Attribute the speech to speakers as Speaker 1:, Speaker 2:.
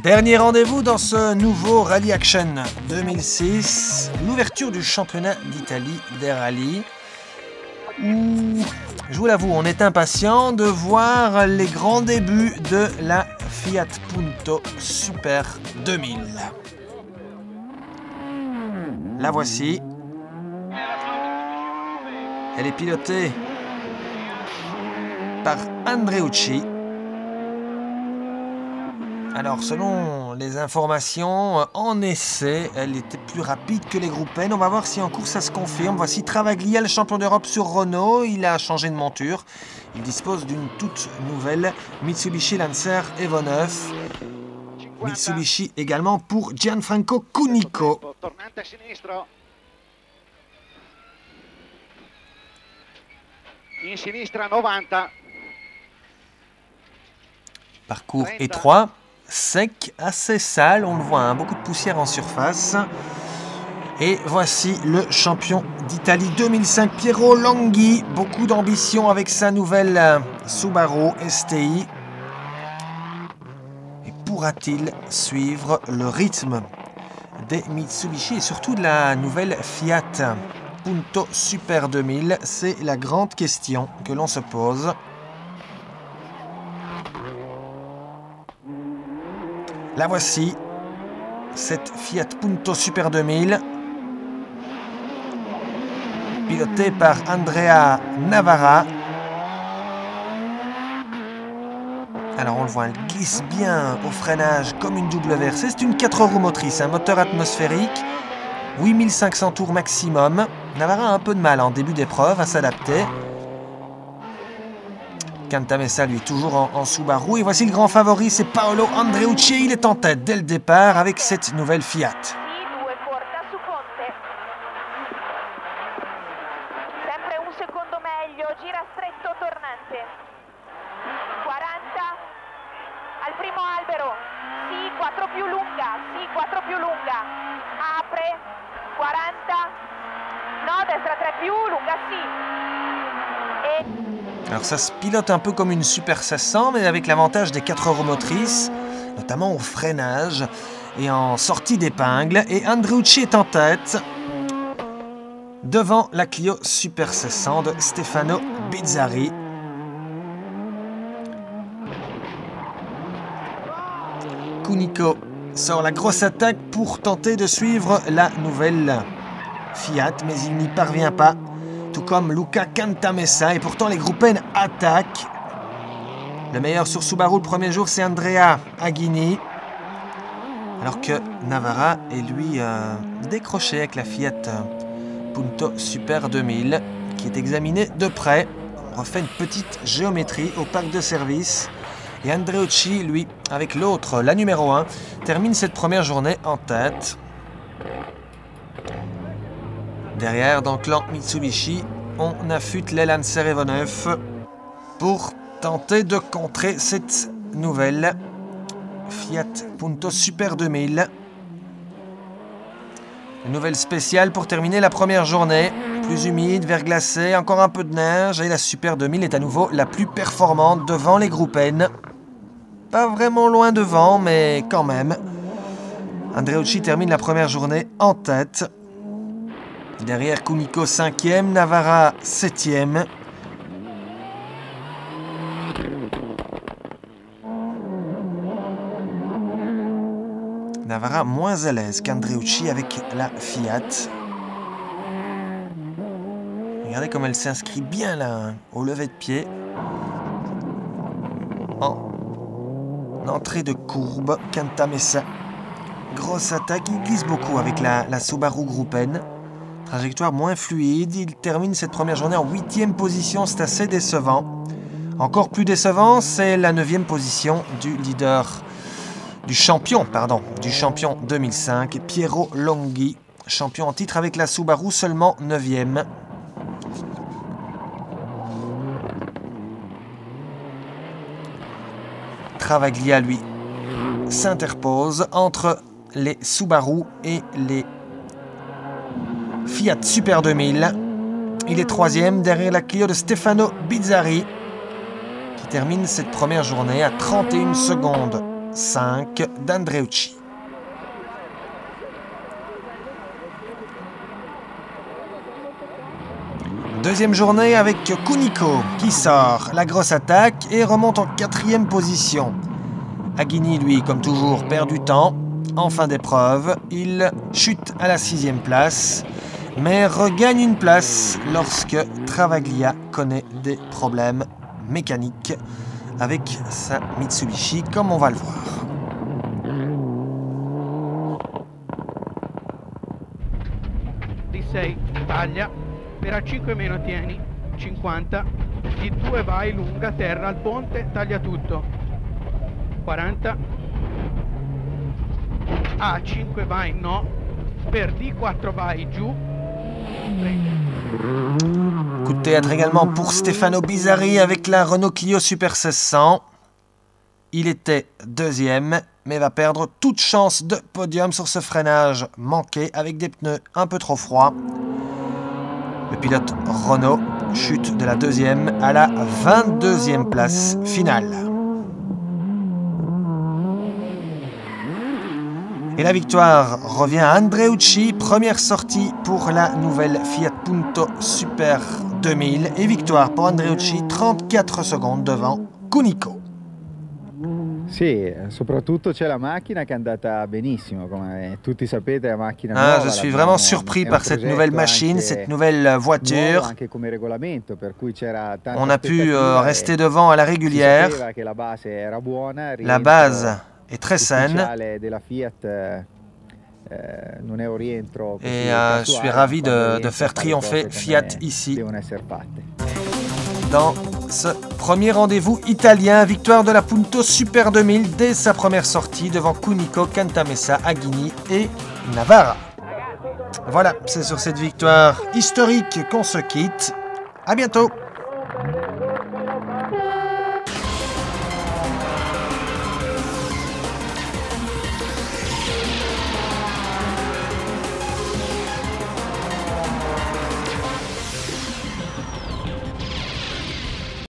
Speaker 1: Dernier rendez-vous dans ce nouveau Rally Action 2006, l'ouverture du championnat d'Italie des rallyes. Je vous l'avoue, on est impatient de voir les grands débuts de la Fiat Punto Super 2000. La voici. Elle est pilotée par Andreucci. Alors, selon les informations, en essai, elle était plus rapide que les groupes N. On va voir si en course ça se confirme. Voici Travaglia, le champion d'Europe sur Renault. Il a changé de monture. Il dispose d'une toute nouvelle Mitsubishi Lancer Evo 9. Mitsubishi également pour Gianfranco Cunico.
Speaker 2: In sinistra 90.
Speaker 1: Parcours étroit, sec, assez sale, on le voit, hein, beaucoup de poussière en surface. Et voici le champion d'Italie 2005, Piero Longhi. Beaucoup d'ambition avec sa nouvelle Subaru STI. Et pourra-t-il suivre le rythme des Mitsubishi et surtout de la nouvelle Fiat Punto Super 2000? C'est la grande question que l'on se pose. La voici, cette Fiat Punto Super 2000, pilotée par Andrea Navarra. Alors on le voit, elle glisse bien au freinage comme une double versée. C'est une 4 roues motrices, un moteur atmosphérique, 8500 tours maximum. Navarra a un peu de mal en début d'épreuve à s'adapter. Cantamessa, lui, toujours en Subaru. Et voici le grand favori, c'est Paolo Andreucci. Il est en tête dès le départ avec cette nouvelle Fiat.
Speaker 3: Sempre un secondo meglio, gira stretto tornante. 40 al primo albero. Sì, 4 più lunga. Sì, 4 più lunga. Apre. 40. No, destra 3 più lunga, sì.
Speaker 1: Alors ça se pilote un peu comme une Super 1600, mais avec l'avantage des 4 roues motrices, notamment au freinage et en sortie d'épingle. Et Andreucci est en tête, devant la Clio Super 1600 de Stefano Bizzarri. Cunico sort la grosse attaque pour tenter de suivre la nouvelle Fiat, mais il n'y parvient pas. Tout comme Luca Cantamessa, et pourtant les groupes N attaquent. Le meilleur sur Subaru le premier jour, c'est Andrea Aghini. Alors que Navarra est lui décroché avec la Fiat Punto Super 2000, qui est examinée de près. On refait une petite géométrie au parc de service. Et Andreucci, lui, avec l'autre, la numéro 1, termine cette première journée en tête. Derrière, dans le clan Mitsubishi, on affûte les Lancer Evo 9 pour tenter de contrer cette nouvelle Fiat Punto Super 2000. Une nouvelle spéciale pour terminer la première journée. Plus humide, verglacé, encore un peu de neige. Et la Super 2000 est à nouveau la plus performante devant les groupes N. Pas vraiment loin devant, mais quand même. Andreucci termine la première journée en tête. Derrière Cunico 5e, Navarra 7e. Navarra moins à l'aise qu'Andreucci avec la Fiat. Regardez comme elle s'inscrit bien là, au lever de pied. En entrée de courbe, Cantamessa. Grosse attaque, il glisse beaucoup avec la Subaru Group N. Trajectoire moins fluide, il termine cette première journée en 8e position, c'est assez décevant. Encore plus décevant, c'est la 9e position du champion 2005, Piero Longhi, champion en titre avec la Subaru, seulement 9e. Travaglia, lui, s'interpose entre les Subaru et les Fiat Super 2000. Il est 3e derrière la Clio de Stefano Bizzarri qui termine cette première journée à 31 secondes 5 d'Andreucci. Deuxième journée avec Cunicco qui sort la grosse attaque et remonte en 4e position. Aghini, lui, comme toujours, perd du temps. En fin d'épreuve, il chute à la 6e place, mais regagne une place lorsque Travaglia connaît des problèmes mécaniques avec sa Mitsubishi, comme on va le voir.
Speaker 4: Di 6 taglia, per A5 meno tieni, 50, di 2 vai lunga, terra al ponte, taglia tutto, 40, A5 vai no, per D4 vai giù, 30.
Speaker 1: Coup de théâtre également pour Stefano Bizzarri avec la Renault Clio Super 1600. Il était 2e, mais va perdre toute chance de podium sur ce freinage manqué avec des pneus un peu trop froids. Le pilote Renault chute de la 2e à la 22e place finale. Et la victoire revient à Andreucci, première sortie pour la nouvelle Fiat Punto Super 2000 et victoire pour Andreucci, 34 secondes devant Cunicco.
Speaker 5: Sì, soprattutto c'è la macchina che è andata benissimo, come tutti sapete la macchina nuova.
Speaker 1: Je suis vraiment surpris par cette nouvelle machine, cette nouvelle voiture.
Speaker 5: Anche come regolamento, per cui c'era tanta
Speaker 1: On a pu rester devant à la régulière.
Speaker 5: la base era buona,
Speaker 1: la base est très saine.
Speaker 5: Della Fiat, non è un rientro
Speaker 1: et je suis ravi de faire triompher Fiat ici. Dans ce premier rendez-vous italien, victoire de la Punto Super 2000 dès sa première sortie devant Cunicco, Cantamessa, Aghini et Navarra. Voilà, c'est sur cette victoire historique qu'on se quitte. À bientôt!